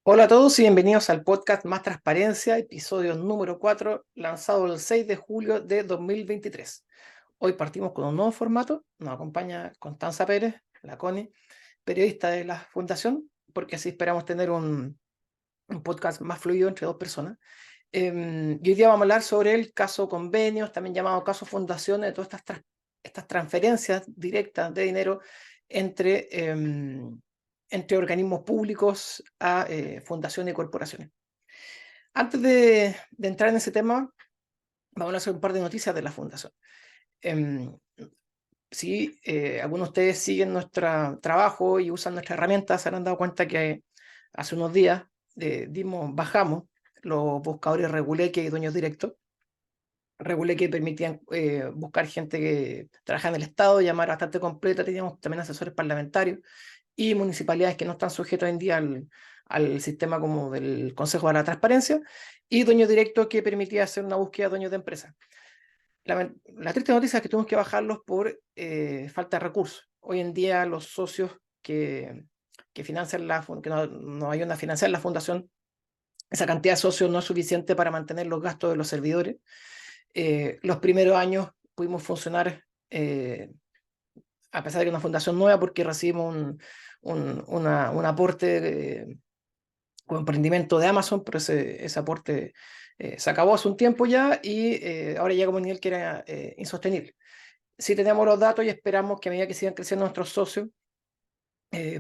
Hola a todos y bienvenidos al podcast Más Transparencia, episodio número 4, lanzado el 6 de julio de 2023. Hoy partimos con un nuevo formato, nos acompaña Constanza Pérez, la Connie, periodista de la Fundación, porque así esperamos tener un podcast más fluido entre dos personas. Y hoy día vamos a hablar sobre el caso convenios, también llamado caso fundaciones, de todas estas transferencias directas de dinero entre, entre organismos públicos a fundaciones y corporaciones. Antes de entrar en ese tema, vamos a hacer un par de noticias de la fundación. Em, si algunos de ustedes siguen nuestro trabajo y usan nuestra herramienta, se habrán dado cuenta que hace unos días bajamos los buscadores Reguleque y Dueños Directos. Reguleque permitían buscar gente que trabaja en el Estado, llamar bastante completa, teníamos también asesores parlamentarios y municipalidades que no están sujetas hoy en día al sistema como del Consejo de la Transparencia, y Dueños Directos que permitía hacer una búsqueda de dueños de empresas. La triste noticia es que tuvimos que bajarlos por falta de recursos. Hoy en día los socios que financian que nos ayudan a financiar la fundación, esa cantidad de socios no es suficiente para mantener los gastos de los servidores. Los primeros años pudimos funcionar, a pesar de que es una fundación nueva, porque recibimos un aporte con emprendimiento de Amazon, pero ese aporte se acabó hace un tiempo ya y ahora llega a un nivel que era insostenible. Sí tenemos los datos y esperamos que a medida que sigan creciendo nuestros socios,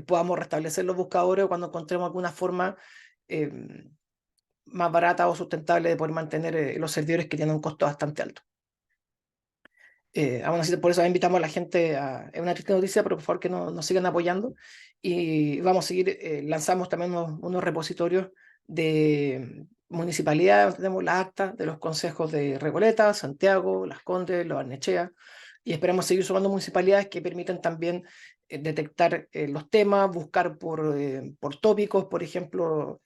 podamos restablecer los buscadores cuando encontremos alguna forma eh, más barata o sustentable de poder mantener los servidores que tienen un costo bastante alto. Aún así, por eso invitamos a la gente es una triste noticia, pero por favor que nos sigan apoyando y vamos a seguir, lanzamos también unos repositorios de municipalidad, tenemos las actas de los consejos de Recoleta, Santiago, Las Condes, Lo Barnechea, y esperamos seguir sumando municipalidades que permiten también detectar los temas, buscar por tópicos, por ejemplo,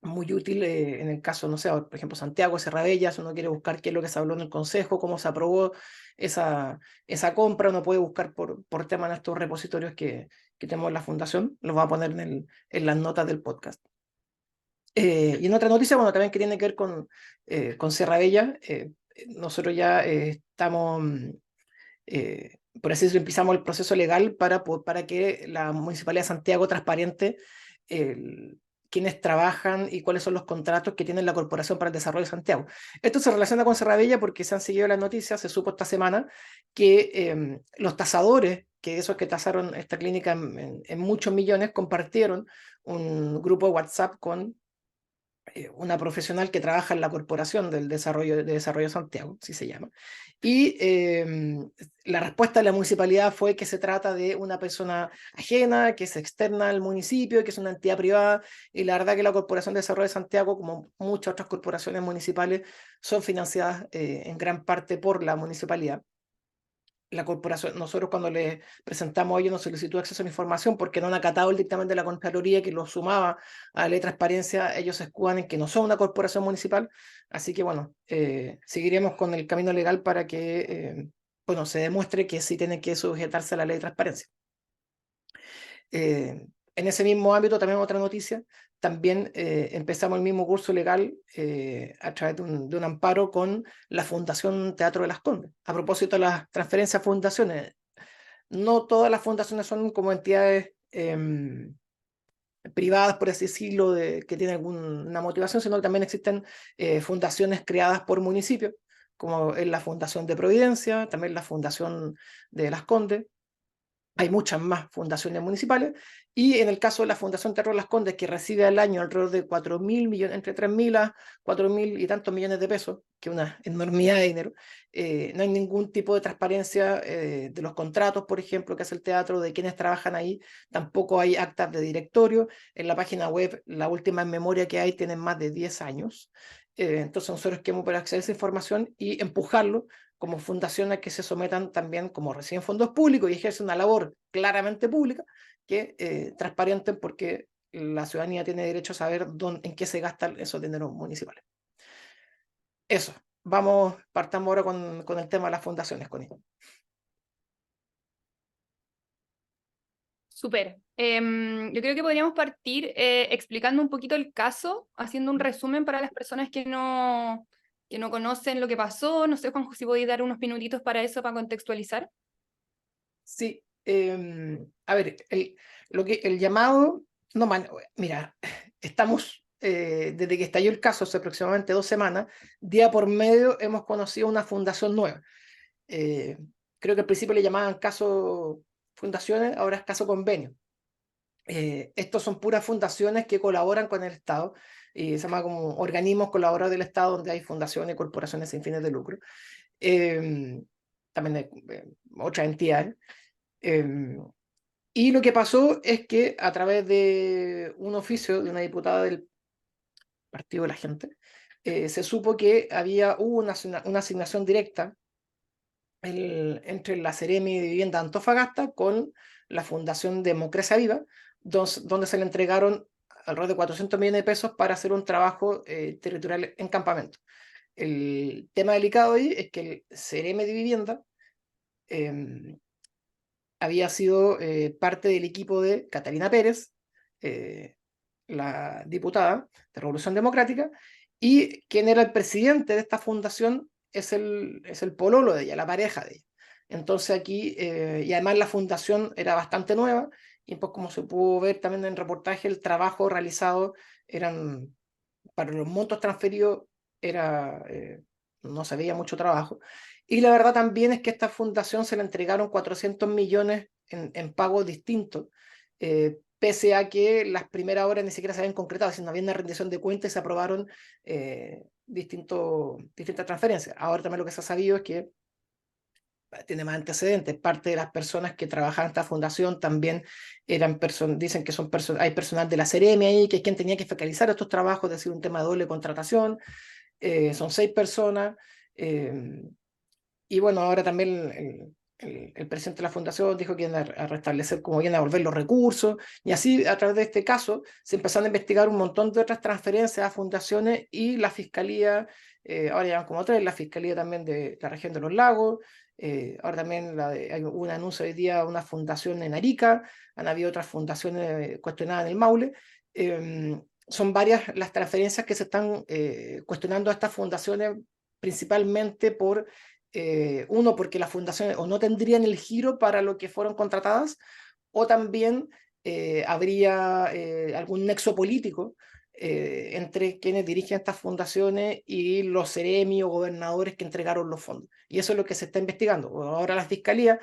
muy útil en el caso, no sé, por ejemplo, Santiago, Serradella, si uno quiere buscar qué es lo que se habló en el Consejo, cómo se aprobó esa compra, uno puede buscar por tema en estos repositorios que tenemos en la Fundación, los va a poner en las notas del podcast. Y en otra noticia, bueno, también que tiene que ver con Serradella, nosotros ya estamos, por así decirlo, empezamos el proceso legal para que la Municipalidad de Santiago transparente el, quiénes trabajan y cuáles son los contratos que tiene la Corporación para el Desarrollo de Santiago. Esto se relaciona con Serradella porque se han seguido las noticias, se supo esta semana que los tasadores, que esos que tasaron esta clínica en muchos millones, compartieron un grupo de WhatsApp con una profesional que trabaja en la Corporación del Desarrollo Santiago, así se llama. Y la respuesta de la municipalidad fue que se trata de una persona ajena, que es externa al municipio, que es una entidad privada, y la verdad que la Corporación de Desarrollo de Santiago, como muchas otras corporaciones municipales, son financiadas en gran parte por la municipalidad. La corporación, nosotros cuando le presentamos a ellos nos solicitó acceso a la información porque no han acatado el dictamen de la Contraloría que lo sumaba a la ley de transparencia, ellos se escudan en que no son una corporación municipal, así que bueno, seguiremos con el camino legal para que bueno, se demuestre que sí tiene que sujetarse a la ley de transparencia. En ese mismo ámbito, también otra noticia, también empezamos el mismo curso legal a través de un amparo con la Fundación Teatro de las Condes. A propósito de las transferencias a fundaciones, no todas las fundaciones son como entidades privadas, por así decirlo, que tienen alguna motivación, sino que también existen fundaciones creadas por municipios, como es la Fundación de Providencia, también la Fundación de Las Condes. Hay muchas más fundaciones municipales, y en el caso de la Fundación Teatro Las Condes, que recibe al año alrededor de 4.000 millones, entre 3.000 a 4.000 y tantos millones de pesos, que es una enormidad de dinero, no hay ningún tipo de transparencia de los contratos, por ejemplo, que hace el teatro, de quienes trabajan ahí, tampoco hay actas de directorio, en la página web, la última en memoria que hay, tienen más de 10 años, entonces nosotros queremos poder acceder a esa información y empujarlo como fundaciones que se sometan también, como reciben fondos públicos y ejercen una labor claramente pública, que transparenten, porque la ciudadanía tiene derecho a saber en qué se gastan esos dineros municipales. Eso, partamos ahora con el tema de las fundaciones, Connie. Súper. Yo creo que podríamos partir explicando un poquito el caso, haciendo un resumen para las personas que no conocen lo que pasó. No sé, Juanjo, si podéis dar unos minutitos para eso, para contextualizar. Sí, a ver, el llamado, no, mira, estamos, desde que estalló el caso, hace aproximadamente 2 semanas, día por medio hemos conocido una fundación nueva. Eh, Creo que al principio le llamaban caso fundaciones, ahora es caso convenio. Estos son puras fundaciones que colaboran con el Estado y se llama como organismos colaboradores del Estado, donde hay fundaciones y corporaciones sin fines de lucro. Eh, También hay otras entidades. Eh, y lo que pasó es que a través de un oficio de una diputada del Partido de la Gente, se supo que hubo una asignación directa entre la Seremi de Vivienda de Antofagasta con la Fundación Democracia Viva, donde se le entregaron alrededor de 400 millones de pesos para hacer un trabajo territorial en campamento. El tema delicado ahí es que el Seremi de Vivienda eh, había sido parte del equipo de Catalina Pérez, eh, la diputada de Revolución Democrática, y quien era el presidente de esta fundación es el pololo de ella, la pareja de ella. Entonces aquí, y además la fundación era bastante nueva, y pues como se pudo ver también en el reportaje, el trabajo realizado eran, para los montos transferidos, no se veía mucho trabajo. Y la verdad también es que a esta fundación se le entregaron 400 millones en pagos distintos, pese a que las primeras horas ni siquiera se habían concretado, sino había una rendición de cuentas y se aprobaron distintas transferencias. Ahora también lo que se ha sabido es que tiene más antecedentes. Parte de las personas que trabajaban en esta fundación también eran personas, dicen que hay personal de la Seremi ahí, que es quien tenía que fiscalizar estos trabajos, es decir, un tema de doble contratación. Son 6 personas. eh, y bueno, ahora también el presidente de la fundación dijo que iban a restablecer, como iban a volver los recursos, y así a través de este caso se empezaron a investigar un montón de otras transferencias a fundaciones y la fiscalía, ahora llevan como tres, la fiscalía también de la región de los lagos, ahora también hay un anuncio hoy día, una fundación en Arica, han habido otras fundaciones cuestionadas en el Maule. Son varias las transferencias que se están cuestionando a estas fundaciones, principalmente uno, porque las fundaciones o no tendrían el giro para lo que fueron contratadas, o también habría algún nexo político entre quienes dirigen estas fundaciones y los seremi o gobernadores que entregaron los fondos. Y eso es lo que se está investigando. Ahora la fiscalía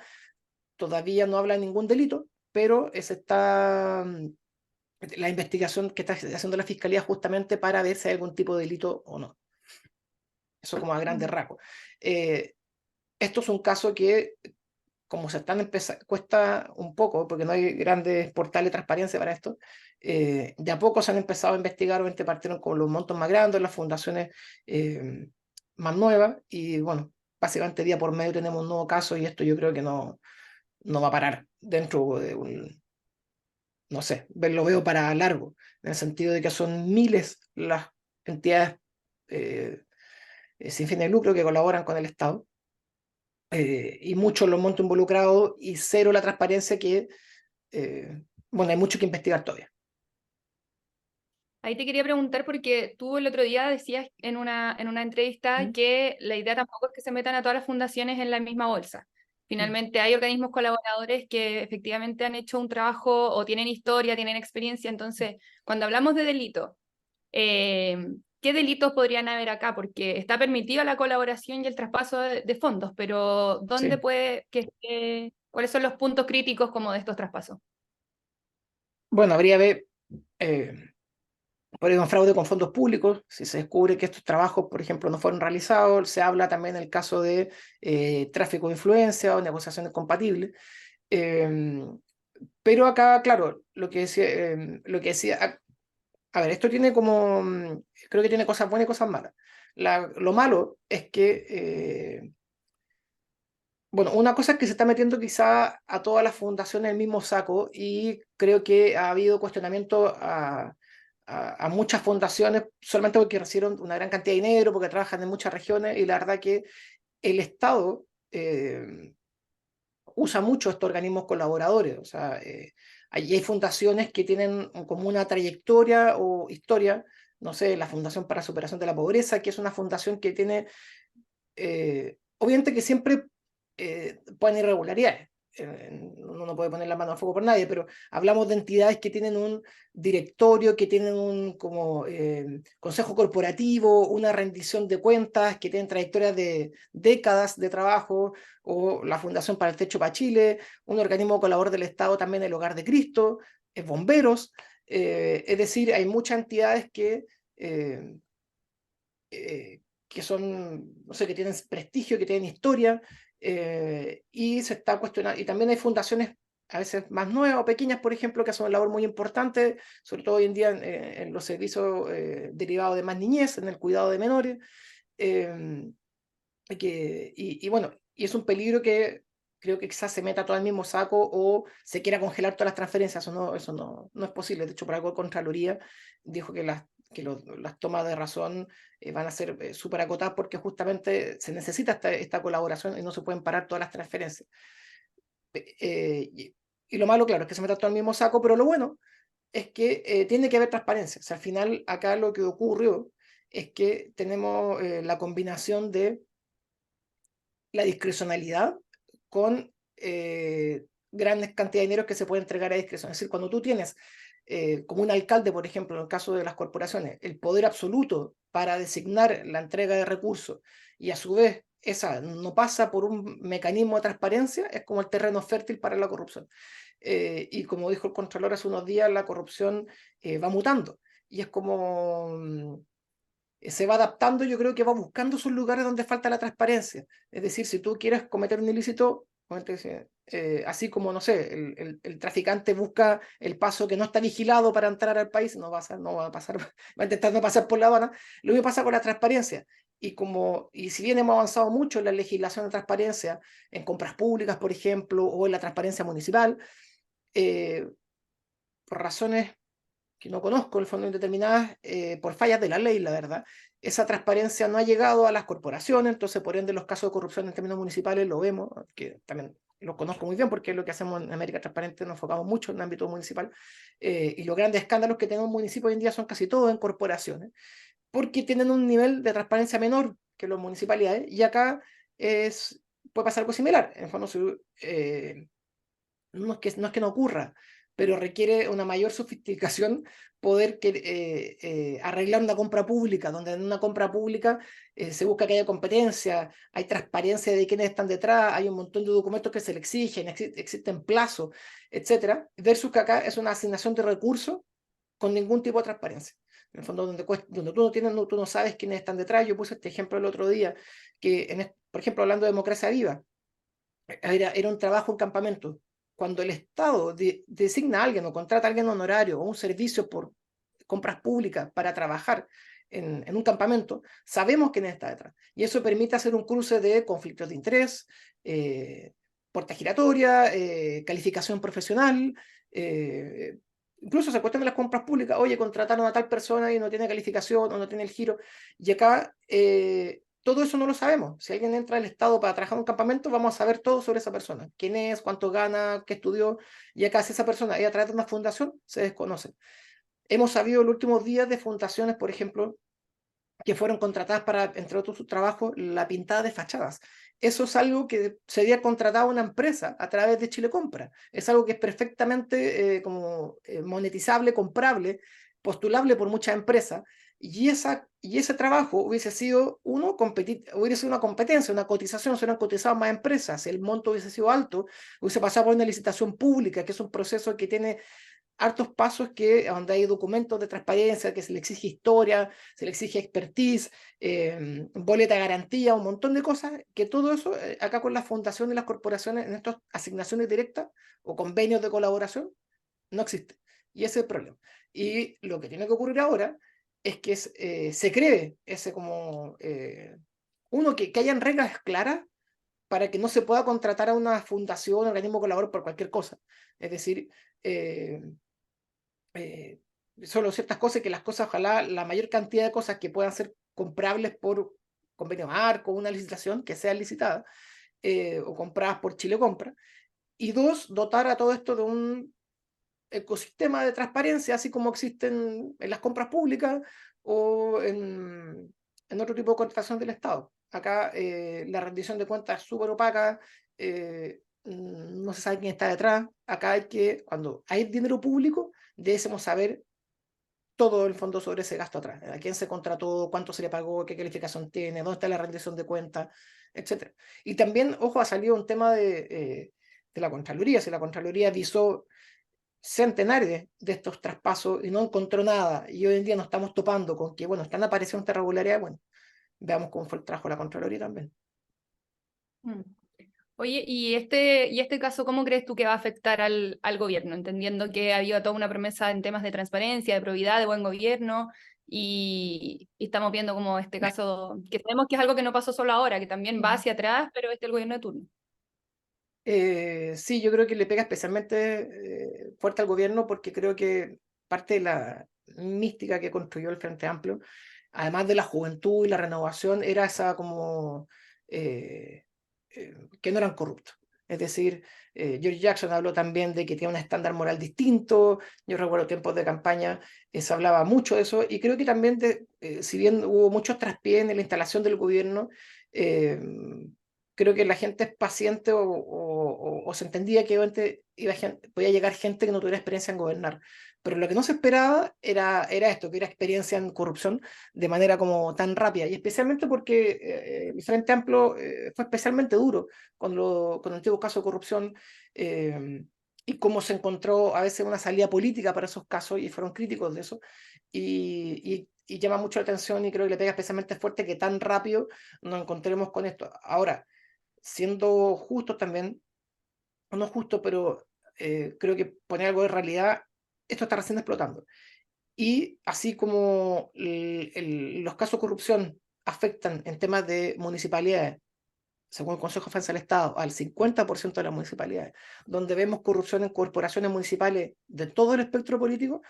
todavía no habla de ningún delito, pero la investigación que está haciendo la fiscalía justamente para ver si hay algún tipo de delito o no. Eso como a grandes rasgos. Eh, Esto es un caso que, como se están empezando, cuesta un poco, porque no hay grandes portales de transparencia para esto, de a poco se han empezado a investigar, obviamente partieron con los montos más grandes, las fundaciones más nuevas, y bueno, básicamente día por medio tenemos un nuevo caso, y esto yo creo que no va a parar dentro de no sé, lo veo para largo, en el sentido de que son miles las entidades eh, sin fin de lucro que colaboran con el Estado, y muchos los montos involucrados y cero la transparencia que, bueno, hay mucho que investigar todavía. Ahí te quería preguntar porque tú el otro día decías en una entrevista ¿Mm? que la idea tampoco es que se metan a todas las fundaciones en la misma bolsa. ¿Mm? Finalmente hay organismos colaboradores que efectivamente han hecho un trabajo o tienen historia, tienen experiencia. Entonces, cuando hablamos de delito, ¿qué delitos podrían haber acá? Porque está permitida la colaboración y el traspaso de fondos, pero ¿dónde Sí. cuáles son los puntos críticos como de estos traspasos? Bueno, eh, por ejemplo, un fraude con fondos públicos. Si se descubre que estos trabajos, por ejemplo, no fueron realizados, se habla también del caso de tráfico de influencia o negociaciones compatibles. Eh, pero acá, claro, lo que decía, a ver, esto tiene creo que tiene cosas buenas y cosas malas. Lo malo es que, bueno, una cosa es que se está metiendo quizá a todas las fundaciones en el mismo saco, y creo que ha habido cuestionamiento a muchas fundaciones solamente porque recibieron una gran cantidad de dinero, porque trabajan en muchas regiones, y la verdad que el Estado usa mucho estos organismos colaboradores. O sea, hay fundaciones que tienen como una trayectoria o historia, no sé, la Fundación para Superación de la Pobreza, que es una fundación que tiene, obviamente que siempre pueden irregularidades. Uno no puede poner la mano al fuego por nadie, pero hablamos de entidades que tienen un directorio, que tienen un como consejo corporativo, una rendición de cuentas, que tienen trayectorias de décadas de trabajo, o la Fundación para el Techo para Chile, un organismo colaborador del Estado también, el Hogar de Cristo, bomberos, es decir, hay muchas entidades eh, que son, no sé, que tienen prestigio, que tienen historia, y se está cuestionando. Y también hay fundaciones a veces más nuevas o pequeñas, por ejemplo, que hacen una labor muy importante, sobre todo hoy en día en los servicios derivados de más niñez, en el cuidado de menores. eh, y bueno, y es un peligro que creo que quizás se meta todo al mismo saco o se quiera congelar todas las transferencias. Eso no es posible. De hecho, por algo Contraloría dijo que las tomas de razón van a ser súper acotadas porque justamente se necesita esta colaboración y no se pueden parar todas las transferencias. Y lo malo, claro, es que se meta todo al mismo saco, pero lo bueno es que tiene que haber transparencia. O sea, al final, acá lo que ocurrió es que tenemos la combinación de la discrecionalidad con grandes cantidades de dinero que se puede entregar a discreción. Es decir, cuando tú tienes como un alcalde, por ejemplo, en el caso de las corporaciones, el poder absoluto para designar la entrega de recursos y a su vez esa no pasa por un mecanismo de transparencia, es como el terreno fértil para la corrupción. Y como dijo el Contralor hace unos días, la corrupción va mutando. Y es como se va adaptando, yo creo que va buscando sus lugares donde falta la transparencia. Es decir, si tú quieres cometer un ilícito, así como, no sé, el traficante busca el paso que no está vigilado para entrar al país, no va a pasar, va a intentar no pasar por la aduana, lo mismo pasa con la transparencia. Y si bien hemos avanzado mucho en la legislación de transparencia, en compras públicas, por ejemplo, o en la transparencia municipal, eh, por razones que no conozco, en el fondo indeterminadas, por fallas de la ley, la verdad. Esa transparencia no ha llegado a las corporaciones, entonces por ende los casos de corrupción en términos municipales lo vemos, que también los conozco muy bien porque es lo que hacemos en América Transparente, nos enfocamos mucho en el ámbito municipal, y los grandes escándalos que tenemos en municipios hoy en día son casi todos en corporaciones, porque tienen un nivel de transparencia menor que las municipalidades, y acá puede pasar algo similar. En el fondo, no es que no ocurra, pero requiere una mayor sofisticación poder arreglar una compra pública, donde en una compra pública se busca que haya competencia, hay transparencia de quiénes están detrás, hay un montón de documentos que se le exigen, existen plazos, etcétera, versus que acá es una asignación de recursos con ningún tipo de transparencia. En el fondo, donde tú no sabes quiénes están detrás. Yo puse este ejemplo el otro día, por ejemplo, hablando de democracia viva, era un trabajo, un campamento. Cuando el Estado designa a alguien o contrata a alguien honorario o un servicio por compras públicas para trabajar en un campamento, sabemos quién está detrás. Y eso permite hacer un cruce de conflictos de interés, puerta giratoria, calificación profesional, incluso se cuestiona las compras públicas. Oye, contrataron a tal persona y no tiene calificación o no tiene el giro. Y acá todo eso no lo sabemos. Si alguien entra al Estado para trabajar en un campamento, vamos a saber todo sobre esa persona. Quién es, cuánto gana, qué estudió. Y acá si esa persona es a través de una fundación, se desconoce. Hemos sabido en los últimos días de fundaciones, por ejemplo, que fueron contratadas para, entre otros sus trabajos, la pintada de fachadas. Eso es algo que sería contratado a una empresa a través de Chile Compra. Es algo que es perfectamente monetizable, comprable, postulable por muchas empresas. Y ese trabajo hubiese sido, hubiese sido una competencia, una cotización, se hubieran cotizado más empresas, el monto hubiese sido alto, hubiese pasado por una licitación pública, que es un proceso que tiene hartos pasos donde hay documentos de transparencia, que se le exige historia, se le exige expertise, boleta de garantía, un montón de cosas, que todo eso, acá con las fundaciones y las corporaciones, en estas asignaciones directas o convenios de colaboración, no existe. Y ese es el problema. Y lo que tiene que ocurrir ahora es que se cree ese como, que hayan reglas claras para que no se pueda contratar a una fundación, organismo colaborador por cualquier cosa. Es decir, eh, eh, solo ciertas cosas, que las cosas, ojalá la mayor cantidad de cosas que puedan ser comprables por convenio marco, una licitación que sea licitada, o compradas por Chile Compra. Y dos, dotar a todo esto ecosistema de transparencia, así como existen en las compras públicas o en otro tipo de contratación del Estado. Acá la rendición de cuentas es súper opaca, no se sabe quién está detrás. Acá cuando hay dinero público, debemos saber todo el fondo sobre ese gasto atrás, a quién se contrató, cuánto se le pagó, qué calificación tiene, dónde está la rendición de cuentas, etc. Y también, ojo, ha salido un tema de la Contraloría. Si la Contraloría visó centenares de estos traspasos y no encontró nada, y hoy en día nos estamos topando con que, bueno, están apareciendo esta irregularidad, bueno, veamos cómo fue el trabajo de la Contraloría también. Mm. Oye, y este caso, ¿cómo crees tú que va a afectar al gobierno? Entendiendo que había toda una promesa en temas de transparencia, de probidad, de buen gobierno, y estamos viendo como este caso, que sabemos que es algo que no pasó solo ahora, que también va hacia atrás, pero este es el gobierno de turno. Sí, yo creo que le pega especialmente fuerte al gobierno porque creo que parte de la mística que construyó el Frente Amplio, además de la juventud y la renovación, era esa como eh, que no eran corruptos. Es decir, George Jackson habló también de que tiene un estándar moral distinto. Yo recuerdo tiempos de campaña, se hablaba mucho de eso, y creo que también, si bien hubo muchos traspiés en la instalación del gobierno, eh, creo que la gente es paciente o se entendía que obviamente podía llegar gente que no tuviera experiencia en gobernar. Pero lo que no se esperaba era esto, que era experiencia en corrupción de manera como tan rápida, y especialmente porque el Frente Amplio fue especialmente duro con antiguos casos de corrupción, y cómo se encontró a veces una salida política para esos casos, y fueron críticos de eso, y llama mucho la atención, y creo que le pega especialmente fuerte que tan rápido nos encontremos con esto. Ahora, siendo justos también, o no justo, pero creo que poner algo de realidad, esto está recién explotando. Y así como los casos de corrupción afectan en temas de municipalidades, según el Consejo de Defensa del Estado, al 50% de las municipalidades, donde vemos corrupción en corporaciones municipales de todo el espectro político,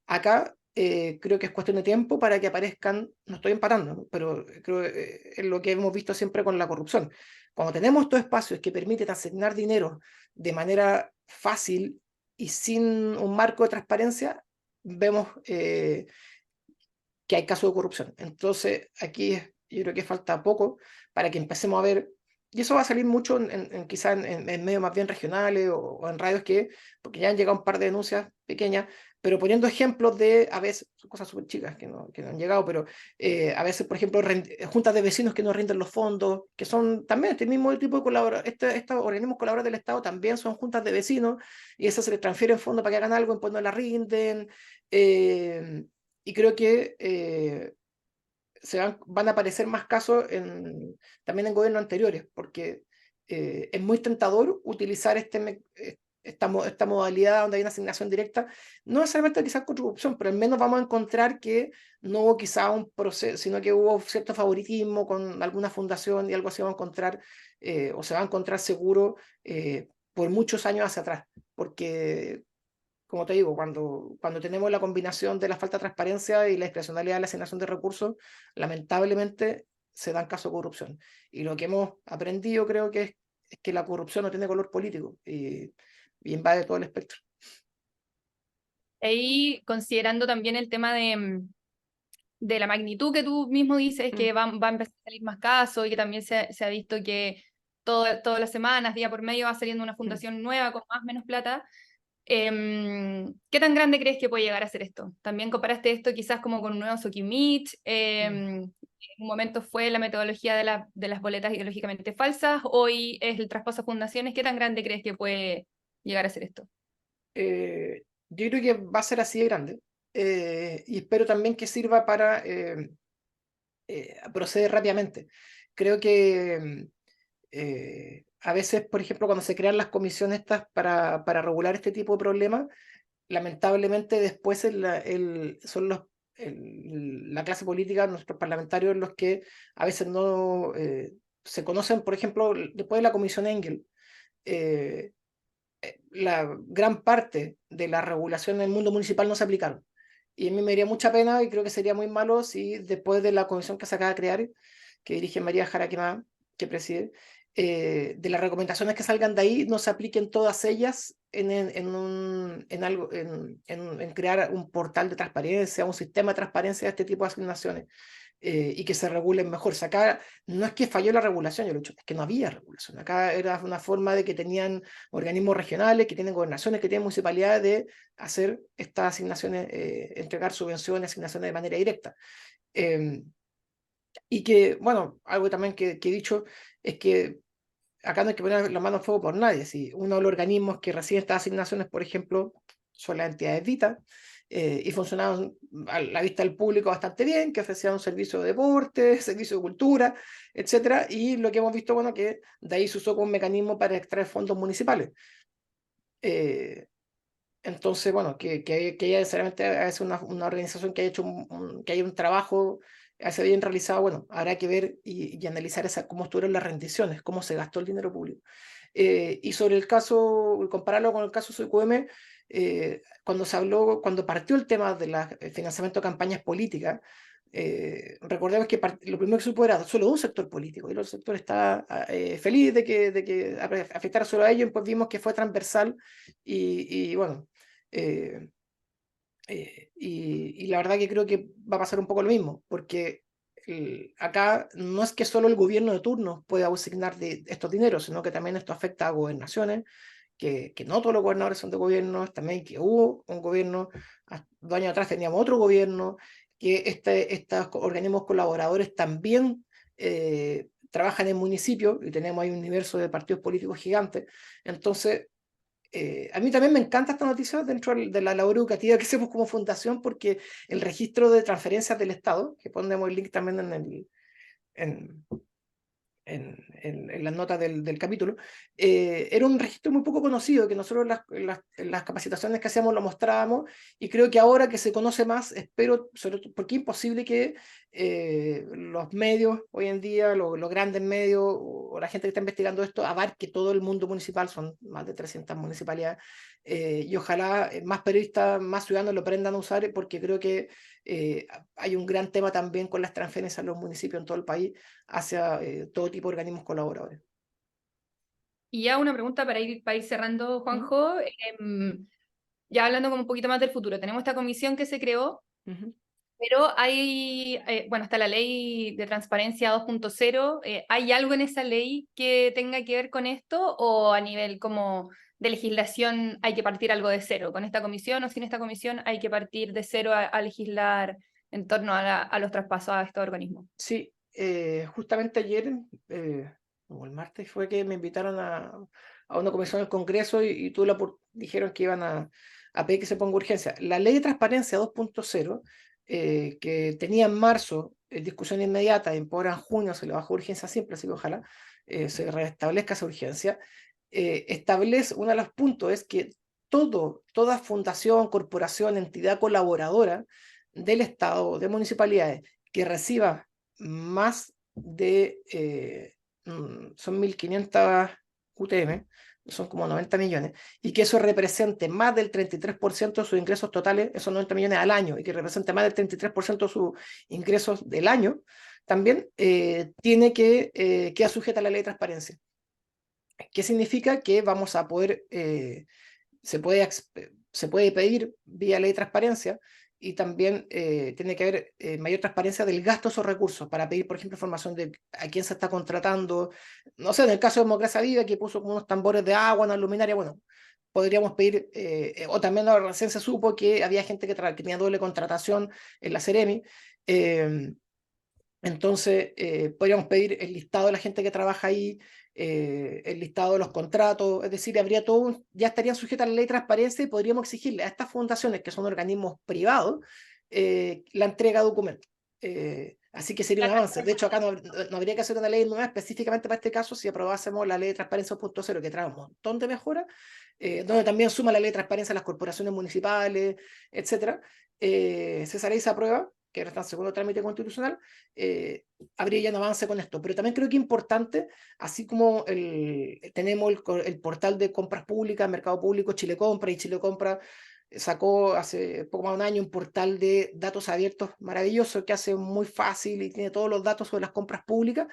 acá creo que es cuestión de tiempo para que aparezcan, no estoy empatando, ¿no? Pero creo que es lo que hemos visto siempre con la corrupción. Cuando tenemos estos espacios que permiten asignar dinero de manera fácil y sin un marco de transparencia, vemos que hay casos de corrupción. Entonces, yo creo que falta poco para que empecemos a ver, y eso va a salir mucho quizá en medios más bien regionales o en radios porque ya han llegado un par de denuncias pequeñas, pero poniendo ejemplos de, a veces, son cosas súper chicas que no han llegado, pero a veces, por ejemplo, juntas de vecinos que no rinden los fondos, que son también este mismo tipo de colaboradores, estos organismos colaboradores del Estado también son juntas de vecinos, y esas se les transfieren fondos para que hagan algo, después no la rinden. Y creo que van a aparecer más casos también en gobiernos anteriores, porque es muy tentador utilizar esta modalidad donde hay una asignación directa, no necesariamente quizás con corrupción, pero al menos vamos a encontrar que no hubo quizá un proceso, sino que hubo cierto favoritismo con alguna fundación, y algo así vamos a encontrar, o se va a encontrar seguro por muchos años hacia atrás, porque como te digo, cuando tenemos la combinación de la falta de transparencia y la discrecionalidad de la asignación de recursos, lamentablemente se dan casos de corrupción. Y lo que hemos aprendido creo que es que la corrupción no tiene color político, y invade todo el espectro. Ahí, considerando también el tema de la magnitud que tú mismo dices, Mm. que va a empezar a salir más casos y que también se ha visto que todas las semanas, día por medio, va saliendo una Mm. fundación nueva con más o menos plata. ¿Qué tan grande crees que puede llegar a ser esto? También comparaste esto quizás como con un nuevo Sokimich. Mm. En un momento fue la metodología de las boletas ideológicamente falsas, hoy es el traspaso a fundaciones. ¿Qué tan grande crees que puede llegar a ser esto? Yo creo que va a ser así de grande, y espero también que sirva para proceder rápidamente. Creo que a veces, por ejemplo, cuando se crean las comisiones estas para regular este tipo de problemas, lamentablemente después son la clase política, nuestros parlamentarios, los que a veces no se conocen. Por ejemplo, después de la comisión Engel, eh, la gran parte de la regulación en el mundo municipal no se aplicaron. Y a mí me daría mucha pena, y creo que sería muy malo si después de la comisión que se acaba de crear, que dirige María Jaraquemada, que preside, de las recomendaciones que salgan de ahí no se apliquen todas ellas en crear un portal de transparencia, un sistema de transparencia de este tipo de asignaciones. Y que se regulen mejor. O sea, acá no es que falló la regulación, yo lo he dicho, es que no había regulación. Acá era una forma de que tenían organismos regionales, que tienen gobernaciones, que tienen municipalidades de hacer estas asignaciones, entregar subvenciones, asignaciones de manera directa. Y que, bueno, algo también que he dicho es que acá no hay que poner la mano en fuego por nadie. Si uno de los organismos que recibe estas asignaciones, por ejemplo, son las entidades VITA, y funcionaban a la vista del público bastante bien, que ofrecían un servicio de deporte, servicio de cultura, etcétera, y lo que hemos visto, bueno, que de ahí se usó como un mecanismo para extraer fondos municipales. Entonces, bueno, que haya necesariamente es una organización que haya hecho que haya un trabajo hace bien realizado, bueno, habrá que ver y analizar cómo estuvieron las rendiciones, cómo se gastó el dinero público. Y sobre el caso, compararlo con el caso SUQM, cuando partió el tema del financiamiento de campañas políticas, recordemos que lo primero que supo era solo un sector político, y el sector está feliz de que afectara solo a ellos, pues vimos que fue transversal y bueno, y la verdad que creo que va a pasar un poco lo mismo, porque acá no es que solo el gobierno de turno pueda asignar estos dineros, sino que también esto afecta a gobernaciones, que no todos los gobernadores son de gobiernos, también que hubo un gobierno, 2 años atrás teníamos otro gobierno, que estos organismos colaboradores también trabajan en municipios, y tenemos ahí un universo de partidos políticos gigantes. Entonces, a mí también me encanta esta noticia dentro de la labor educativa que hacemos como fundación, porque el registro de transferencias del Estado, que ponemos el link también en, en las notas del capítulo, era un registro muy poco conocido, que nosotros en las capacitaciones que hacíamos lo mostrábamos, y creo que ahora que se conoce más, espero, sobre todo, porque es imposible que los medios hoy en día, los grandes medios, o la gente que está investigando esto, abarque todo el mundo municipal, son más de 300 municipalidades, y ojalá más periodistas, más ciudadanos lo aprendan a usar, porque creo que hay un gran tema también con las transferencias a los municipios en todo el país hacia todo tipo de organismos colaboradores. Y ya una pregunta para ir cerrando, ¿Mm? Juanjo. Ya hablando como un poquito más del futuro, tenemos esta comisión que se creó, Ujú. pero hay, bueno, está la ley de transparencia 2.0. ¿Hay algo en esa ley que tenga que ver con esto o a nivel como de legislación hay que partir algo de cero? ¿Con esta comisión o sin esta comisión hay que partir de cero a legislar en torno a los traspasos a estos organismos? Sí, justamente ayer, o el martes, fue que me invitaron a una comisión del Congreso y dijeron que iban a pedir que se ponga urgencia. La ley de transparencia 2.0, que tenía en marzo discusión inmediata, y ahora en junio se le bajó urgencia simple, así que ojalá se restablezca esa urgencia, establece, uno de los puntos es que toda fundación, corporación, entidad colaboradora del Estado, de municipalidades, que reciba más de, son 1.500 UTM, son como 90 millones, y que eso represente más del 33% de sus ingresos totales, esos 90 millones al año, y que represente más del 33% de sus ingresos del año, también tiene que quedar sujeta a la ley de transparencia. ¿Qué significa? Que vamos a poder, se puede pedir vía ley de transparencia, y también tiene que haber mayor transparencia del gasto de esos recursos para pedir, por ejemplo, información de a quién se está contratando. No sé, en el caso de Democracia Viva, que puso como unos tambores de agua, una luminaria, bueno, podríamos pedir, o también recién se supo que había gente que tenía doble contratación en la Ceremi. Entonces, podríamos pedir el listado de la gente que trabaja ahí, el listado de los contratos, es decir, habría todo, ya estarían sujetas a la ley de transparencia, y podríamos exigirle a estas fundaciones, que son organismos privados, la entrega de documentos. Así que sería un avance. De hecho, acá no habría que hacer una ley nueva específicamente para este caso si aprobásemos la ley de transparencia 2.0, que trae un montón de mejoras, donde también suma la ley de transparencia a las corporaciones municipales, etcétera. Si esa ley se aprueba, que ahora está en segundo trámite constitucional, habría ya un avance con esto. Pero también creo que es importante, así como tenemos el portal de compras públicas, Mercado Público, Chile Compra, y Chile Compra sacó hace poco más de un año un portal de datos abiertos maravilloso, que hace muy fácil y tiene todos los datos sobre las compras públicas.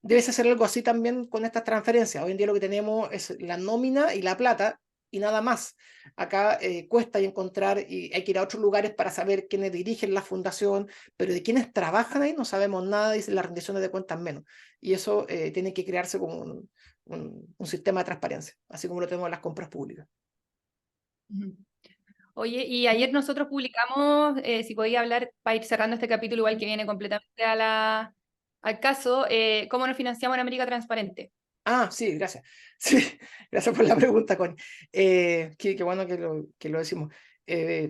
debes hacer algo así también con estas transferencias. Hoy en día lo que tenemos es la nómina y la plata y nada más. Acá cuesta encontrar y hay que ir a otros lugares para saber quiénes dirigen la fundación, pero de quiénes trabajan ahí no sabemos nada, dicen las rendiciones de cuentas menos. Y eso tiene que crearse como un sistema de transparencia, así como lo tenemos en las compras públicas. Ujú. Oye, y ayer nosotros publicamos, si podía hablar para ir cerrando este capítulo, igual que viene completamente al caso, cómo nos financiamos en América Transparente. Ah, sí, gracias. Sí, gracias por la pregunta, Connie. Qué bueno que lo decimos.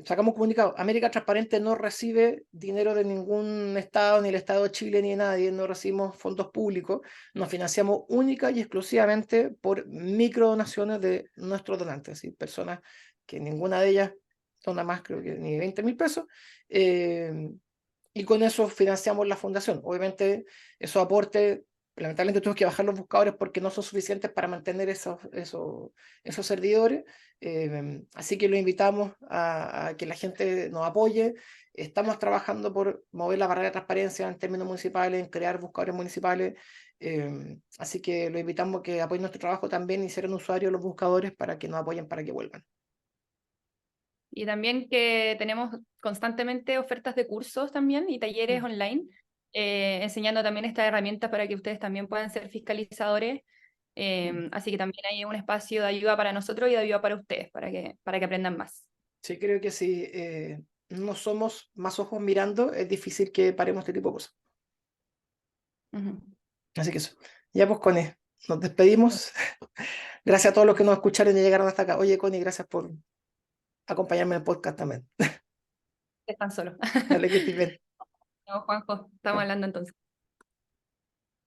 Sacamos comunicado. América Transparente no recibe dinero de ningún estado, ni el Estado de Chile, ni de nadie. No recibimos fondos públicos. Nos financiamos única y exclusivamente por microdonaciones de nuestros donantes. ¿Sí? Personas que ninguna de ellas dona más, creo que ni 20.000 pesos. Y con eso financiamos la fundación. Obviamente, esos aportes, lamentablemente tuvimos que bajar los buscadores porque no son suficientes para mantener esos servidores. Así que lo invitamos a que la gente nos apoye. Estamos trabajando por mover la barrera de transparencia en términos municipales, en crear buscadores municipales. Así que lo invitamos a que apoyen nuestro trabajo también y ser usuarios de los buscadores para que nos apoyen para que vuelvan. Y también que tenemos constantemente ofertas de cursos también y talleres online, enseñando también estas herramientas para que ustedes también puedan ser fiscalizadores. Así que también hay un espacio de ayuda para nosotros y de ayuda para ustedes, para que aprendan más. Sí, creo que si no somos más ojos mirando, es difícil que paremos este tipo de cosas. Ujú. Así que eso. Ya pues, Connie, nos despedimos. Gracias a todos los que nos escucharon y llegaron hasta acá. Oye, Connie, gracias por acompañarme en el podcast también. Están solos. Dale, que estés bien. No, Juanjo, estamos Chao. hablando entonces.